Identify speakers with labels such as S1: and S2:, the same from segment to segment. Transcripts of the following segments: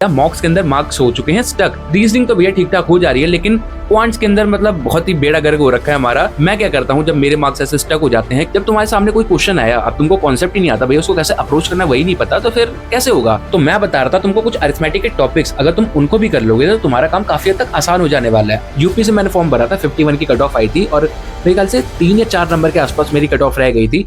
S1: मॉक्स के अंदर मार्क्स हो चुके हैं स्टक। रीजनिंग तो भैया ठीक ठाक हो जा रही है, लेकिन क्वांट्स के अंदर मतलब बहुत ही बेड़ा गर्क हो रखा है हमारा। मैं क्या करता हूँ, जब मेरे मार्क्स ऐसे स्टक हो जाते हैं, जब तुम्हारे सामने कोई क्वेश्चन आया, अब तुमको कॉन्सेप्ट ही नहीं आता भैया, उसको कैसे अप्रोच करना वही नहीं पता, तो फिर कैसे होगा। तो मैं बता रहा था तुमको कुछ अरिथमेटिक के टॉपिक्स, अगर तुम उनको भी कर लोगे तो तुम्हारा काम काफी हद तक आसान हो जाने वाला है। यूपी से मैंने फॉर्म भरा था, 51 की कट ऑफ आई थी और मेरे ख्याल से 3 या 4 नंबर के आसपास मेरी कट ऑफ रह गई थी।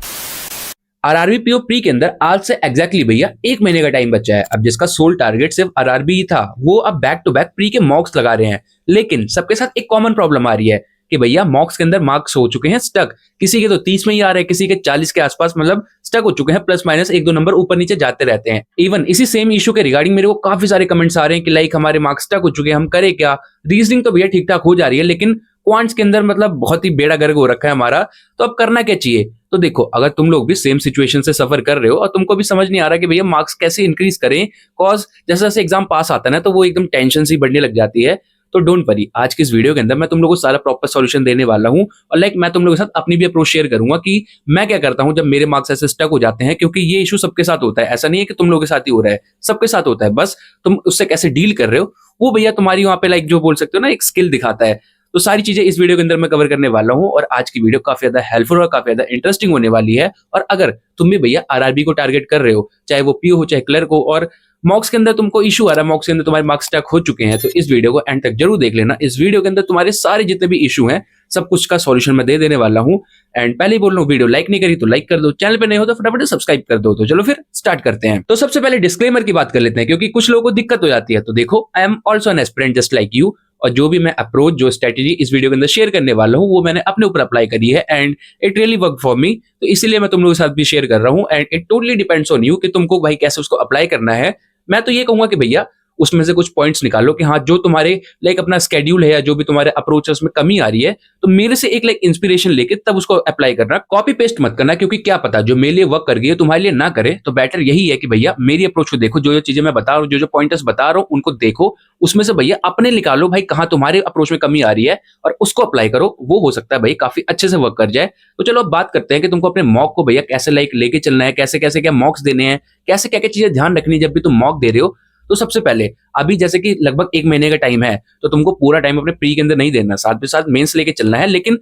S1: आरआरबी पीओ प्री के अंदर आज से एग्जैक्टली भैया 1 महीने का टाइम बचा है। अब जिसका सोल टारगेट सिर्फ आरआरबी ही था, वो अब बैक टू बैक प्री के मॉक्स लगा रहे हैं। लेकिन सबके साथ एक कॉमन प्रॉब्लम आ रही है कि भैया मॉक्स के अंदर मार्क्स हो चुके हैं स्टक। किसी के तो 30 में ही आ रहे हैं, किसी के 40 के आसपास मतलब स्टक हो चुके हैं, प्लस माइनस 1-2 नंबर ऊपर नीचे जाते रहते हैं। इवन इसी सेम इशू के रिगार्डिंग मेरे को काफी सारे कमेंट्स आ रहे हैं कि लाइक हमारे मार्क्स स्टक हो चुके हैं, हम करें क्या। रीजनिंग तो भैया ठीक ठाक हो जा रही है, लेकिन क्वांट्स के अंदर मतलब बहुत ही बेड़ा गर्क हो रखा है हमारा। तो अब करना क्या चाहिए। तो देखो, अगर तुम लोग भी सेम सिचुएशन से सफर कर रहे हो और तुमको भी समझ नहीं आ रहा कि भैया मार्क्स कैसे इंक्रीज करें, कॉज जैसे जैसे एग्जाम पास आता है ना, तो वो एकदम टेंशन सी बढ़ने लग जाती है। तो डोंट वरी, आज की इस वीडियो के अंदर मैं तुम लोगों को सारा प्रॉपर सॉल्यूशन देने वाला हूं। और लाइक मैं तुम लोगों के साथ अपनी भी अप्रोच शेयर करूंगा कि मैं क्या करता हूं जब मेरे मार्क्स ऐसे स्टक हो जाते हैं, क्योंकि ये इशू सबके साथ होता है। ऐसा नहीं है कि तुम लोगों के साथ ही हो रहा है, सबके साथ होता है। बस तुम उससे कैसे डील कर रहे हो वो भैया तुम्हारी वहां पे लाइक जो बोल सकते हो ना, एक स्किल दिखाता है। तो सारी चीजें इस वीडियो के अंदर मैं कवर करने वाला हूं और आज की वीडियो काफी ज्यादा हेल्पफुल और काफी ज्यादा इंटरेस्टिंग होने वाली है। और अगर तुम भी भैया आरआरबी को टारगेट कर रहे हो, चाहे वो पीओ हो चाहे क्लर्क हो, और मॉक्स के अंदर तुमको इशू आ रहा है, मॉक्स के अंदर तुम्हारे मार्क्स स्टक हो चुके हैं, तो इस वीडियो को एंड तक जरूर देख लेना। इस वीडियो के अंदर तुम्हारे सारे जितने भी इशू हैं सब कुछ का सॉल्यूशन मैं दे देने वाला हूं। एंड पहले ही बोल रहा हूं, वीडियो लाइक नहीं करी तो लाइक कर दो, चैनल पे नए हो तो फटाफट सब्सक्राइब कर दो। तो चलो फिर स्टार्ट करते हैं। तो सबसे पहले डिस्क्लेमर की बात कर लेते हैं, क्योंकि कुछ लोगों को दिक्कत हो जाती है। तो देखो, I am also an aspirant just like you, और जो भी मैं अप्रोच जो स्ट्रेटेजी इस वीडियो के अंदर शेयर करने वाला हूं वो मैंने अपने ऊपर अप्लाई करी है and it really work for me. तो इसीलिए मैं तुम लोगों के साथ भी शेयर कर रहा हूं and it totally depends on you कि तुमको भाई कैसे उसको अप्लाई करना है। मैं तो ये कहूंगा कि भैया उसमें से कुछ पॉइंट्स निकालो कि हाँ, जो तुम्हारे लाइक अपना स्केड्यूल है या जो भी तुम्हारे अप्रोच है उसमें कमी आ रही है, तो मेरे से एक लाइक इंस्पिरेशन लेके तब उसको अप्लाई करना। कॉपी पेस्ट मत करना, क्योंकि क्या पता जो मेरे लिए वर्क कर गई है तुम्हारे लिए ना करे। तो बेटर यही है कि भैया मेरी अप्रोच को देखो, जो जो चीजें मैं बता रहा हूँ, जो पॉइंटर्स बता रहा हूँ उनको देखो, उसमें से भैया अपने निकालो भाई कहाँ तुम्हारे अप्रोच में कमी आ रही है और उसको अप्लाई करो। वो हो सकता है भाई काफी अच्छे से वर्क कर जाए। तो चलो अब बात करते हैं कि तुमको अपने मॉक को भैया कैसे लाइक लेके चलना है, कैसे कैसे क्या मॉक्स देने हैं, कैसे क्या क्या चीजें ध्यान रखनी है जब भी तुम मॉक दे रहे हो। तो सबसे पहले अभी जैसे कि लगभग 1 महीने का टाइम है, तो तुमको पूरा टाइम अपने प्री के अंदर नहीं देना, साथ में साथ मेंस लेके चलना है। लेकिन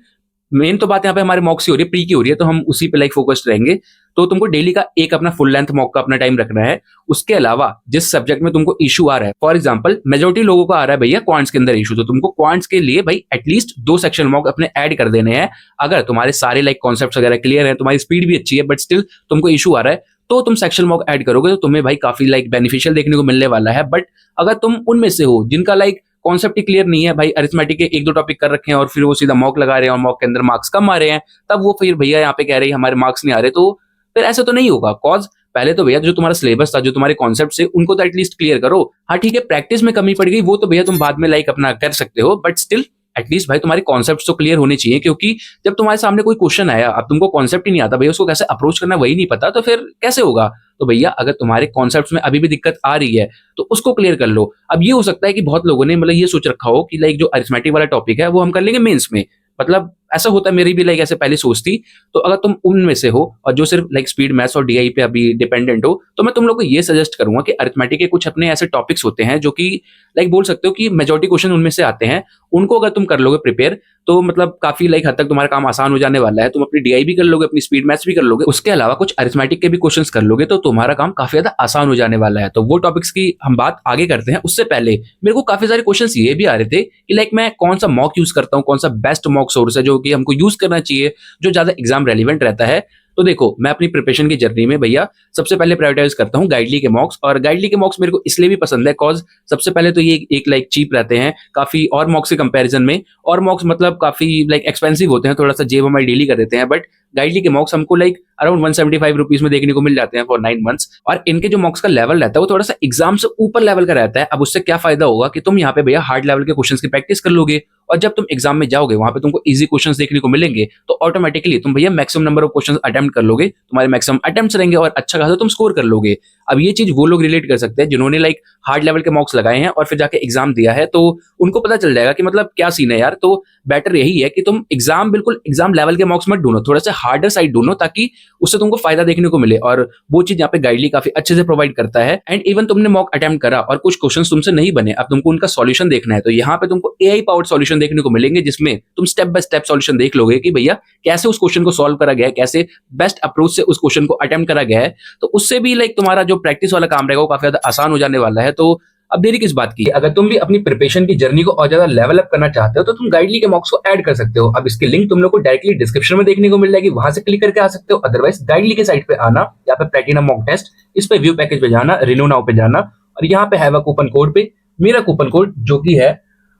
S1: मेन तो बात यहाँ पे हमारे मॉक्स की हो रही है, प्री की हो रही है, तो हम उसी पे लाइक फोकस्ड रहेंगे। तो तुमको डेली का एक अपना फुल लेंथ मॉक का अपना टाइम रखना है। उसके अलावा जिस सब्जेक्ट में तुमको इशू आ रहा है, फॉर एग्जांपल मेजोरिटी लोगों को आ रहा है भैया क्वांट्स के अंदर इशू, तो तुमको क्वांट्स के लिए भाई एटलीस्ट 2 सेक्शन मॉक अपने ऐड कर देने हैं। अगर तुम्हारे सारे लाइक कॉन्सेप्ट्स वगैरह क्लियर है, तुम्हारी स्पीड भी अच्छी है, बट स्टिल तुमको इशू आ रहा है, तो तुम सेक्शन मॉक ऐड करोगे तो तुम्हें भाई काफी लाइक बेनिफिशियल देखने को मिलने वाला है। बट अगर तुम उनमें से हो जिनका लाइक कॉन्सेप्ट ही क्लियर नहीं है, भाई अरिथमेटिक के 1-2 टॉपिक कर रखे हैं और फिर वो सीधा मॉक लगा रहे हैं और मॉक के अंदर मार्क्स कम आ रहे हैं, तब वो फिर भैया यहाँ पे कह रहे हैं हमारे मार्क्स नहीं आ रहे, तो फिर ऐसा तो नहीं होगा। कॉज पहले तो भैया जो तुम्हारा सिलेबस था, जो तुम्हारे कॉन्सेप्ट है, उनको तो एटलीस्ट क्लियर करो। हाँ ठीक है, प्रैक्टिस में कमी पड़ गई वो तो भैया तुम बाद में लाइक अपना कर सकते हो, बट स्टिल एटलीस्ट भाई तुम्हारे कॉन्सेप्ट्स तो क्लियर होने चाहिए। क्योंकि जब तुम्हारे सामने कोई क्वेश्चन आया, अब तुमको कॉन्सेप्ट ही नहीं आता, भैया उसको कैसे अप्रोच करना वही नहीं पता, तो फिर कैसे होगा। तो भैया अगर तुम्हारे कॉन्सेप्ट्स में अभी भी दिक्कत आ रही है तो उसको क्लियर कर लो। अब ये हो सकता है कि बहुत लोगों ने मतलब ये सोच रखा हो कि लाइक जो अरिथमेटिक वाला टॉपिक है वो हम कर लेंगे मेंस में, मतलब ऐसा होता है, मेरी भी लाइक ऐसे पहले सोच थी। तो अगर तुम उनमें से हो और जो सिर्फ लाइक स्पीड मैथ्स और डीआई पे अभी डिपेंडेंट हो, तो मैं तुम लोग को ये सजेस्ट करूंगा कि अरिथमेटिक के कुछ अपने ऐसे टॉपिक्स होते हैं जो कि लाइक बोल सकते हो कि मेजॉरिटी क्वेश्चन उनमें से आते हैं, उनको अगर तुम कर लोगे प्रिपेयर तो मतलब काफी लाइक हद तक तुम्हारा काम आसान हो जाने वाला है। तुम अपनी डीआई भी कर लोगे, अपनी स्पीड मैथ्स भी कर लोगे, उसके अलावा कुछ अरिथमेटिक के भी क्वेश्चंस कर लोगे, तो तुम्हारा काम काफी ज्यादा आसान हो जाने वाला है। तो वो टॉपिक्स की हम बात आगे करते हैं। उससे पहले मेरे को काफी सारे क्वेश्चंस ये भी आ रहे थे कि लाइक मैं कौन सा मॉक यूज करता हूँ, कौन सा बेस्ट मॉक सोर्स है जो कि हमको यूज करना चाहिए, जो ज्यादा एग्जाम रेलिवेंट रहता है। तो देखो, मैं अपनी प्रिपरेशन की जर्नी में भैया सबसे पहले प्रायोरिटाइज करता हूँ गाइडली के मॉक्स। और गाइडली के मॉक्स मेरे को इसलिए भी पसंद है कॉज सबसे पहले तो ये एक लाइक चीप रहते हैं काफी और मॉक्स के कंपैरिजन में, और मॉक्स मतलब काफी लाइक एक्सपेंसिव होते हैं, थोड़ा सा जेब हमारी डेली कर देते हैं। बट गाइडली के मॉक्स हमको लाइक अराउंड 175 रुपीज में देखने को मिल जाते हैं फॉर 9 मंथ्स। और इनके जो मॉक्स का लेवल रहता है वो थोड़ा सा एग्जाम से ऊपर लेवल का रहता है। अब उससे क्या फायदा होगा कि तुम यहाँ पे भैया हार्ड लेवल के क्वेश्चंस की प्रैक्टिस कर लोगे और जब तुम एग्जाम में जाओगे वहां पे तुमको इजी क्वेश्चंस देखने को मिलेंगे, तो ऑटोमेटिकली तुम भैया maximum number of questions attempt कर लोगे, तुम्हारे मैक्सिमम अटेम्प्ट्स रहेंगे और अच्छा खासा तुम स्कोर कर लोगे। अब ये चीज वो लोग रिलेट कर सकते हैं जिन्होंने लाइक हार्ड लेवल के मॉक्स लगाए हैं और फिर जाके एग्जाम दिया है, तो उनको पता चल जाएगा कि मतलब क्या सीन है यार। तो बेटर यही है कि तुम एग्जाम बिल्कुल एग्जाम लेवल के मॉक्स मत ढूंढो, थोड़ा सा हार्डर साइड ढूंढो, ताकि उससे तुमको फायदा देखने को मिले। और वो चीज यहाँ पे गाइडली काफी अच्छे से प्रोवाइड करता है। एंड इवन तुमने मॉक अटेम्प्ट करा और कुछ क्वेश्चन तुमसे नहीं बने, अब तुमको उनका सॉल्यूशन देखना है, तो यहाँ पे तुमको एआई पावर्ड सॉल्यूशन देखने को मिलेंगे, जिसमें तुम स्टेप बाय स्टेप सॉल्यूशन देख लोगे कि भैया कैसे उस क्वेश्चन को सॉल्व करा गया है, कैसे बेस्ट अप्रोच से उस क्वेश्चन को अटेम्प्ट करा गया है। तो उससे भी लाइक तुम्हारा जो प्रैक्टिस वाला काम रहेगा वो काफी ज्यादा आसान हो जाने वाला है। तो अब देरी किस बात की, अगर तुम भी अपनी प्रिपरेशन की जर्नी को और ज्यादा लेवल अप करना चाहते हो तो तुम गाइडली के मॉक्स को ऐड कर सकते हो। अब इसकी लिंक तुम लोग को डायरेक्टली डिस्क्रिप्शन में देखने को मिल जाएगी, वहां से क्लिक करके आ सकते हो। अदरवाइज गाइडली के साइट पे आना, यहाँ पे प्लेटिनम मॉक टेस्ट, इस पे व्यू पैकेज पे जाना, रिन्यू नाउ पे जाना, और यहाँ पे हैव अ कूपन कोड पे मेरा कूपन कोड जो कि है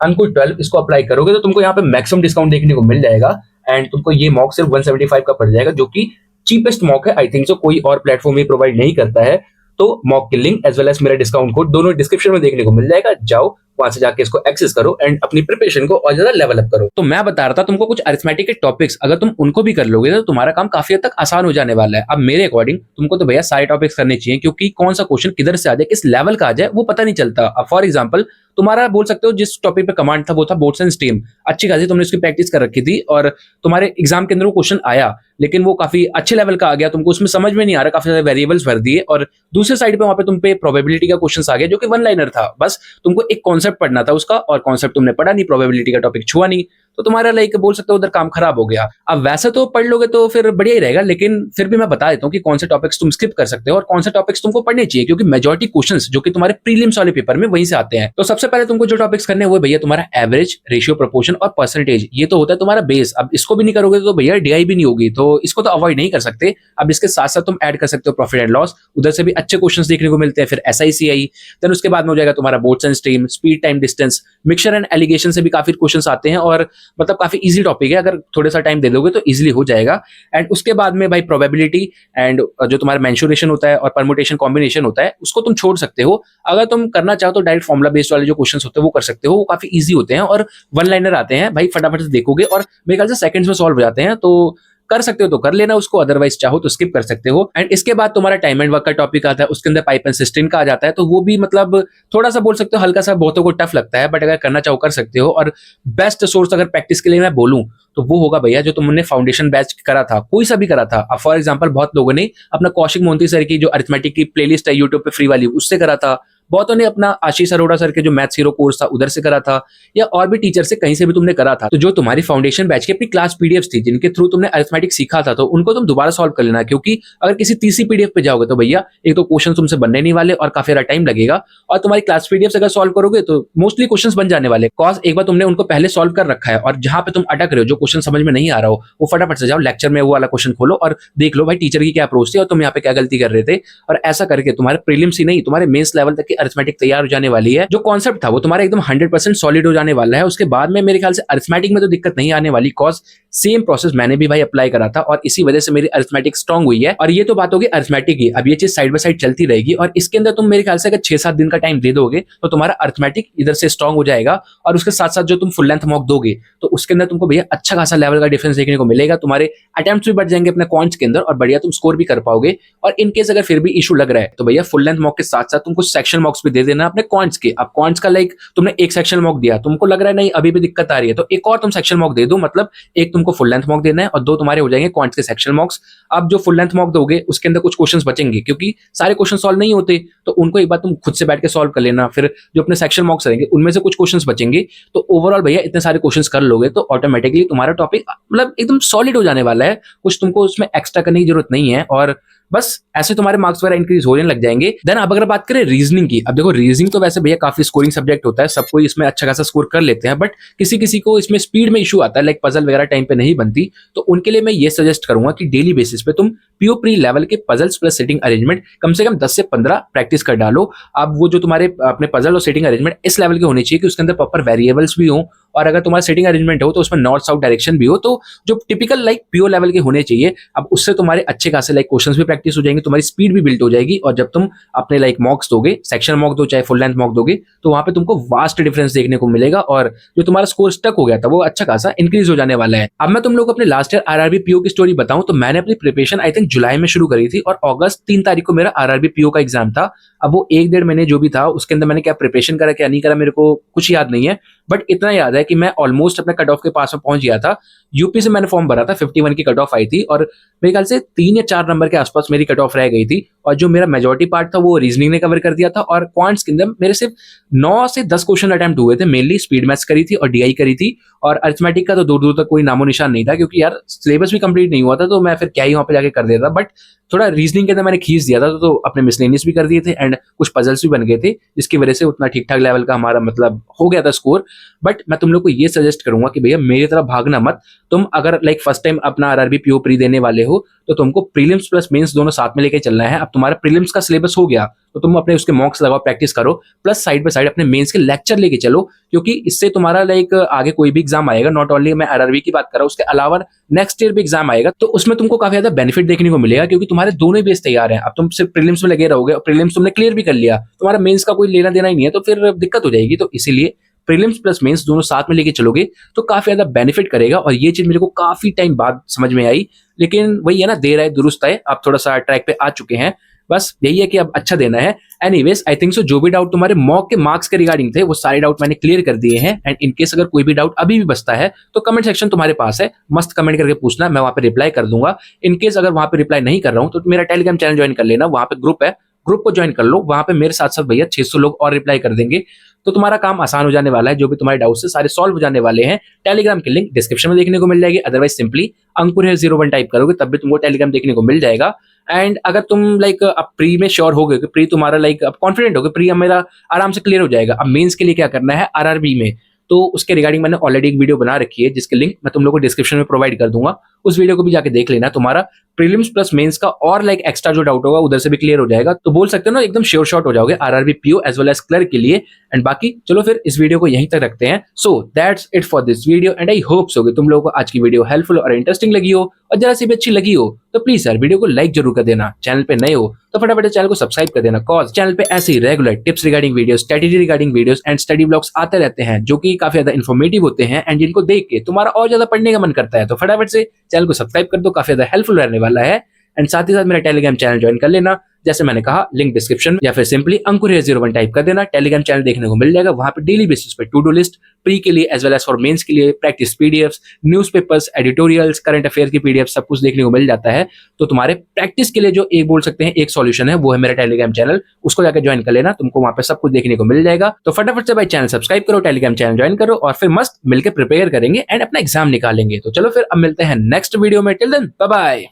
S1: अंकुर12, इसको अप्लाई करोगे तो तुमको यहाँ पे मैक्सिमम डिस्काउंट देखने को मिल जाएगा। एंड तुमको ये मॉक सिर्फ 175 का पड़ जाएगा, जो कि चीपेस्ट मॉक है। आई थिंक सो कोई और प्लेटफॉर्म ये प्रोवाइड नहीं करता है। तो मॉक की लिंक एज वेल एज मेरा डिस्काउंट कोड दोनों डिस्क्रिप्शन में देखने को मिल जाएगा, जाओ वहां से जाके इसको एक्सेस करो एंड अपनी प्रिपरेशन को और ज्यादा लेवल अप करो। तो मैं बता रहा था तुमको कुछ अरिथमेटिक के टॉपिक्स अगर तुम उनको भी कर लोगे तो तुम्हारा काम काफी हद तक आसान हो जाने वाला है। अब मेरे अकॉर्डिंग तुमको तो भैया सारे टॉपिक्स करने चाहिए, क्योंकि कौन सा क्वेश्चन किधर से आ जाए, किस लेवल का आ जाए वो पता नहीं चलता। अब फॉर एग्जाम्पल तुम्हारा बोल सकते हो जिस टॉपिक पे कमांड था वो था बोट्स एंड स्टीम, अच्छी खासी तुमने उसकी प्रैक्टिस कर रखी थी और तुम्हारे एग्जाम के अंदर वो क्वेश्चन आया, लेकिन वो काफी अच्छे लेवल का आ गया, तुमको उसमें समझ में नहीं आ रहा, काफी सारे वेरिएबल्स भर दिए। और दूसरे साइड पे वहां पे तुम पे प्रोबेबिलिटी का क्वेश्चन आ गया जो कि वन लाइनर था, बस तुमको एक कॉन्सेप्ट पढ़ना था उसका और कॉन्सेप्ट तुमने पढ़ा नहीं, प्रोबेबिलिटी का टॉपिक छुआ नहीं, तो तुम्हारा लाइक बोल सकते हो उधर काम खराब हो गया। अब वैसे तो पढ़ लोगे तो फिर बढ़िया ही रहेगा, लेकिन फिर भी मैं बता देता हूँ कि कौन से टॉपिक्स तुम स्किप कर सकते हो और कौन से टॉपिक्स तुमको पढ़ने चाहिए, क्योंकि मेजॉरिटी क्वेश्चंस जो कि तुम्हारे प्रीलिम्स वाले पेपर में वहीं से आते हैं। तो सबसे पहले तुमको जो टॉपिक्स करने हैं वो भैया तुम्हारा एवरेज, रेशियो, प्रोपोर्शन और परसेंटेज, ये तो होता है तुम्हारा बेस। अब इसको भी नहीं करोगे तो भैया डीआई भी नहीं होगी, तो इसको तो अवॉइड नहीं कर सकते। अब इसके साथ साथ तुम ऐड कर सकते हो प्रॉफिट एंड लॉस, उधर से भी अच्छे क्वेश्चंस देखने को मिलते हैं। फिर एसआईसीआई, देन उसके बाद में हो जाएगा तुम्हारा boats and stream, speed, time, distance, mixture and allegation से भी काफी क्वेश्चंस आते हैं और मतलब काफी इजी टॉपिक है, अगर थोड़े सा टाइम दे दोगे तो इजीली हो जाएगा। एंड उसके बाद में भाई प्रोबेबिलिटी एंड जो तुम्हारा मेंशुरेशन होता है और परमुटेशन कॉम्बिनेशन होता है उसको तुम छोड़ सकते हो। अगर तुम करना चाहो तो डायरेक्ट फॉर्मुला बेस्ड वाले जो क्वेश्चंस होते हैं वो कर सकते हो, वो काफी इजी होते हैं और वन लाइनर आते हैं भाई, फटाफट से देखोगे और मेरे ख्याल से सेकंड्स में सॉल्व हो जाते हैं। तो कर सकते हो तो कर लेना उसको, अदरवाइज चाहो तो स्किप कर सकते हो। एंड इसके बाद तुम्हारा टाइम एंड वर्क का टॉपिक आता है, उसके अंदर पाइप एंड सिस्टम का आ जाता है, तो वो भी मतलब थोड़ा सा बोल सकते हो हल्का सा बहुतों को टफ लगता है, बट अगर करना चाहो कर सकते हो। और बेस्ट सोर्स अगर प्रैक्टिस के लिए मैं बोलूं तो वो होगा भैया जो तुमने फाउंडेशन बैच करा था, कोई सा भी करा था। अब फॉर एग्जांपल बहुत लोगों ने अपना कौशिक मोहंती सर की जो अरिथमेटिक की प्लेलिस्ट है यूट्यूब पे फ्री वाली, उससे करा था। बहुतों ने अपना आशीष अरोड़ा सर के जो मैथ्स हीरो कोर्स था उधर से करा था, या और भी टीचर से कहीं से भी तुमने करा था। तो जो तुम्हारी फाउंडेशन बैच की अपनी क्लास पीडीएफ थी जिनके थ्रू तुमने अरिथमेटिक सीखा था, तो उनको तुम दोबारा सॉल्व कर लेना, क्योंकि अगर किसी तीसरी पीडीएफ पे जाओगे तो भैया एक तो क्वेश्चन तुमसे बनने नहीं वाले और काफी ज्यादा टाइम लगेगा, और तुम्हारी क्लास पीडीएफ अगर सॉल्व करोगे तो मोस्टली क्वेश्चन बन जाने वाले, कॉज एक बार तुमने उनको पहले सॉल्व कर रखा है। और जहां पे तुम अटक रहे हो, जो क्वेश्चन समझ में नहीं आ रहा हो, वो फटाफट से जाओ लेक्चर में वो वाला क्वेश्चन खोलो और देख लो भाई टीचर की क्या अप्रोच थी और तुम यहाँ पे क्या गलती कर रहे थे। और ऐसा करके तुम्हारे प्रीलिम्स ही नहीं, तुम्हारे मेंस लेवल तक की अरिथमेटिक तैयार हो जाने वाली है। जो कॉन्सेप्ट था वो तुम्हारा एकदम 100% सॉलिड हो जाने वाला है। उसके बाद में मेरे ख्याल से अरिथमेटिक में तो दिक्कत नहीं आने वाली, कॉज सेम प्रोसेस मैंने भी भाई अप्लाई करा था और इसी वजह से मेरी अरिथमेटिक स्ट्रांग हुई है। और ये तो बात होगी अरिथमेटिक की, अब ये चीज साइड बाय साइड चलती रहेगी और इसके अंदर तुम मेरे ख्याल से अगर 6-7 दिन का टाइम दे दोगे तो तुम्हारा अरिथमेटिक इधर से स्ट्रांग हो जाएगा। और उसके साथ साथ जो तुम फुल लेंथ मॉक दोगे तो उसके अंदर तुमको भैया अच्छा खासा लेवल का डिफरेंस देखने को मिलेगा, तुम्हारे अटेम्प्ट्स भी बढ़ जाएंगे अपने क्वांट्स के अंदर और बढ़िया तुम स्कोर भी कर पाओगे। और इन केस अगर फिर भी इशू लग रहा है तो भैया फुल लेंथ मॉक के साथ साथ तुम कुछ सेक्शन मॉक्स भी दे देना अपने क्वांट्स के। अब क्वांट्स का लाइक तुमने एक सेक्शन मॉक दिया, तुमको लग रहा है नहीं अभी भी दिक्कत आ रही है, तो एक और तुम सेक्शन मॉक दे दो, मतलब एक तुमको फुल लेंथ मॉक देना है और 2 तुम्हारे हो जाएंगे क्वांट्स के सेक्शन मॉक्स। अब जो फुल लेंथ मॉक दोगे उसके अंदर कुछ क्वेश्चंस बचेंगे, क्योंकि सारे क्वेश्चन सॉल्व नहीं होते, तो उनको एक बार तुम खुद से बैठ के सॉल्व कर लेना। फिर जो अपने सेक्शन मॉक्स रहेंगे उनमें से कुछ क्वेश्चंस बचेंगे, तो ओवरऑल भैया इतने सारे क्वेश्चंस कर लोगे तो ऑटोमेटिकली तुम्हारा टॉपिक मतलब एकदम सॉलिड हो जाने वाला है, कुछ तुमको उसमें एक्स्ट्रा करने की जरूरत नहीं है और बस ऐसे तुम्हारे मार्क्स वगैरह इंक्रीज होने लग जाएंगे। देन अब अगर बात करें रीजनिंग की, अब देखो रीजनिंग तो वैसे भैया काफी स्कोरिंग सब्जेक्ट होता है, सब कोई इसमें अच्छा खासा स्कोर कर लेते हैं, बट किसी किसी को इसमें स्पीड में इशू आता है, लाइक पजल वगैरह टाइम पे नहीं बनती, तो उनके लिए मैं ये सजेस्ट करूंगा कि डेली बेसिस पे तुम पीओ प्री लेवल के पजल्स प्लस सेटिंग अरेंजमेंट कम से कम 10 से 15 प्रैक्टिस कर डालो। अब वो जो तुम्हारे अपने पजल और सेटिंग अरेंजमेंट इस लेवल के होने चाहिए कि उसके अंदर प्रॉपर वेरिएबल्स भी हो और अगर तुम्हारा सीटिंग अरेंजमेंट हो तो उसमें नॉर्थ साउथ डायरेक्शन भी हो, तो जो टिपिकल लाइक पीओ लेवल के होने चाहिए। अब उससे तुम्हारे अच्छे खासे लाइक क्वेश्चंस भी प्रैक्टिस हो जाएंगे, तुम्हारी स्पीड भी बिल्ड हो जाएगी, और जब तुम अपने लाइक मॉक्स दोगे, सेक्शन मॉक दो चाहे फुल लेंथ मॉक दोगे, तो वहां पे तुमको वास्ट डिफरेंस देखने को मिलेगा और जो तुम्हारा स्कोर स्टक हो गया था वो अच्छा खासा इंक्रीज हो जाने वाला है। अब मैं तुम लोग को अपने लास्ट ईयर आरआरबी पीओ की स्टोरी बताऊं तो मैंने अपनी प्रिपरेशन आई थिंक जुलाई में शुरू करी थी और अगस्त 3 तारीख को मेरा आरआरबी पीओ का एग्जाम था। अब वो 1-1.5 महीने जो भी था उसके अंदर मैंने क्या प्रिपरेशन करा क्या नहीं करा मेरे को कुछ याद नहीं है, बट इतना याद है कि मैं ऑलमोस्ट अपने कट ऑफ के पास में पहुंच गया था। यूपी से मैंने फॉर्म भरा था, 51 की कट ऑफ आई थी और मेरे ख्याल से 3 या 4 नंबर के आसपास मेरी कट ऑफ रह गई थी। और जो मेरा मेजोरिटी पार्ट था वो रीजनिंग ने कवर कर दिया था और क्वांट्स के अंदर मेरे सिर्फ 9 से 10 क्वेश्चन अटेम्प्ट हुए थे। मेनली स्पीड मैथ्स करी थी और डीआई करी थी, और अरिथमेटिक का तो दूर दूर तक कोई नामो निशान नहीं था क्योंकि यार सिलेबस भी कंप्लीट नहीं हुआ था, तो मैं फिर क्या ही वहां पे जाके कर देता। बट थोड़ा रीजनिंग के अंदर मैंने खींच दिया था, तो अपने मिसलेनियस भी कर दिए थे एंड कुछ पजल्स भी बन गए थे, जिसकी वजह से उतना ठीक ठाक लेवल का हमारा मतलब हो गया था स्कोर। बट मैं तुम लोग को ये सजेस्ट करूंगा कि भैया मेरी तरफ भागना मत। तुम अगर लाइक फर्स्ट टाइम अपना आरआरबी पीओ प्री देने वाले हो तो तुमको प्रीलिम्स प्लस मेंस दोनों साथ में लेके चलना है। अब तुम्हारा प्रीलिम्स का सिलेबस हो गया तो तुम अपने उसके मॉक्स लगाओ, प्रैक्टिस करो, प्लस साइड बाय साइड अपने मेंस के लेक्चर लेके चलो, क्योंकि इससे तुम्हारा लाइक आगे कोई भी एग्जाम आएगा, नॉट ओनली मैं आरआरबी की बात कर रहा हूँ, उसके अलावा नेक्स्ट ईयर भी एग्जाम आएगा तो उसमें तुमको काफी ज्यादा बेनिफिट देखने को मिलेगा, क्योंकि तुम्हारे दोनों बेस तैयार हैं। अब तुम सिर्फ प्रीलिम्स में लगे रहोगे और प्रीलिम्स तुमने क्लियर भी कर लिया, तुम्हारा मेंस का कोई लेना देना ही नहीं है, तो फिर दिक्कत हो जाएगी। तो इसीलिए प्रीलिम्स प्लस मेंस दोनों साथ में लेके चलोगे तो काफी ज्यादा बेनिफिट करेगा। और ये चीज मेरे को काफी टाइम बाद समझ में आई, लेकिन वही है ना, देर आए दुरुस्त आए, अब थोड़ा सा ट्रैक पे आ चुके हैं। बस यही है कि अब अच्छा देना है। एनीवेज आई थिंक सो जो भी डाउट तुम्हारे मॉक के मार्क्स के रिगार्डिंग थे वो सारे डाउट मैंने क्लियर कर दिए हैं। एंड इनकेस अगर कोई भी डाउट अभी भी बचता है तो कमेंट सेक्शन तुम्हारे पास है, मस्त कमेंट करके पूछना, मैं वहां पे रिप्लाई कर दूंगा। इनकेस अगर वहां पे रिप्लाई नहीं कर रहा हूं तो मेरा टेलीग्राम चैनल ज्वाइन कर लेना, वहां पे ग्रुप है, ग्रुप को ज्वाइन कर लो, वहां पे मेरे साथ साथ भैया 600 लोग और रिप्लाई कर देंगे, तो तुम्हारा काम आसान हो जाने वाला है। जो भी तुम्हारे डाउट्स है सारे सॉल्व हो जाने वाले हैं। टेलीग्राम की लिंक डिस्क्रिप्शन में देखने को मिल जाएगी, अदरवाइज सिंपली अंकुर है 01 टाइप करोगे तब भी तुमको टेलीग्राम देखने को मिल जाएगा। एंड अगर तुम लाइक अब प्री में श्योर हो गए कि प्री तुम्हारा लाइक अब कॉन्फिडेंट हो गए प्री अब मेरा आराम से क्लियर हो जाएगा, अब मेंस के लिए क्या करना है आरआरबी में, तो उसके रिगार्डिंग मैंने ऑलरेडी एक वीडियो बना रखी है जिसके लिंक मैं तुम लोगों को डिस्क्रिप्शन में प्रोवाइड कर दूंगा, उस वीडियो को भी जाके देख लेना। तुम्हारा प्रीलिम्स प्लस मेंस का और लाइक एक्स्ट्रा जो डाउट होगा उधर से भी क्लियर हो जाएगा, तो बोल सकते हो ना एकदम श्योर शॉट हो जाओगे RRB PO as well as clerk के लिए। एंड बाकी चलो फिर इस वीडियो को यहीं तक रखते हैं। So that's it for this video and I hope so कि तुम लोगों को आज की वीडियो हेल्पफुल और इंटरेस्टिंग लगी हो, और जरा सी भी अच्छी लगी हो तो प्लीज यार वीडियो को लाइक जरूर कर देना। चैनल पे नए हो तो फटाफट चैनल को सब्सक्राइब कर देना, कॉज चैनल पे ऐसे ही regular tips regarding videos, strategy regarding videos and study blogs आते रहते हैं जो कि काफी ज्यादा इन्फॉर्मेटिव होते हैं एंड जिनको देख के तुम्हारा और ज्यादा पढ़ने का मन करता है। तो फटाफट से चैनल को सब्सक्राइब कर दो, काफी ज्यादा हेल्पफुल रहने वाला है। एंड साथ ही साथ मेरा टेलीग्राम चैनल ज्वाइन कर लेना, जैसे मैंने कहा लिंक डिस्क्रिप्शन में, या फिर सिंपली अंकुर 01 टाइप कर देना, टेलीग्राम चैनल देखने को मिल जाएगा। वहां पे डेली बेसिस पे टू डू लिस्ट प्री के लिए as well as for mains के लिए practice PDFs, newspapers, editorials, current affair की पीडीएफ सब कुछ देखने को मिल जाता है। तो तुम्हारे प्रैक्टिस के लिए जो एक बोल सकते हैं एक सॉल्यूशन है वो है मेरा टेलीग्राम चैनल, उसको जाकर ज्वाइन कर लेना, तुमको वहां पे सब कुछ देखने को मिल जाएगा। तो फटाफट से भाई चैनल सब्सक्राइब करो, टेलीग्राम चैनल ज्वाइन करो और फिर मस्त मिलकर प्रिपेयर करेंगे एंड अपना एग्जाम निकालेंगे। तो चलो फिर अब मिलते हैं नेक्स्ट वीडियो में, टिल देन बाय बाय।